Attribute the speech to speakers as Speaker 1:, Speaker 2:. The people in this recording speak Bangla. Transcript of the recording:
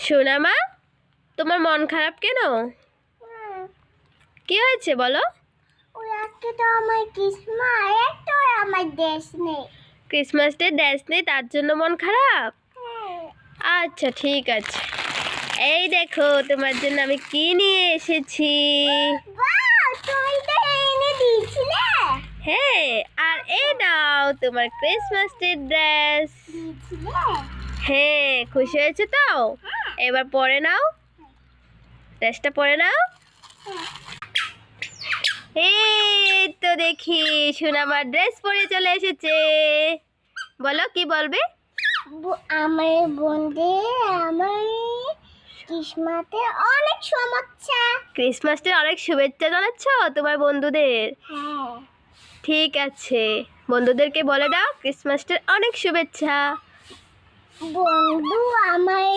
Speaker 1: সোনা মা, তোমার মন খারাপ কেন? কি হয়েছে বলো? ক্রিসমাস ডে ড্রেস নেই, তার জন্য মন খারাপ? আচ্ছা ঠিক আছে, এই দেখো তোমার জন্য আমি কি নিয়ে এসেছি। হ্যাঁ, আর এই নাও তোমার ক্রিসমাস ডে ড্রেস। হ্যাঁ, খুশি হয়েছে তো? এবার পরে নাও, ড্রেসটা পরে নাও। এই তো দেখি সোনামার ড্রেস পরে চলে এসেছে। বলো কি বলবে?
Speaker 2: আমার বন্ধু আমার ক্রিসমাসে অনেক শুভেচ্ছা।
Speaker 1: ক্রিসমাসের অনেক শুভেচ্ছা জানাচ্ছ তোমার বন্ধুদের?
Speaker 2: হ্যাঁ,
Speaker 1: ঠিক আছে, বন্ধুদেরকে বলে দাও ক্রিসমাসের অনেক শুভেচ্ছা।
Speaker 2: বন্ধু আমার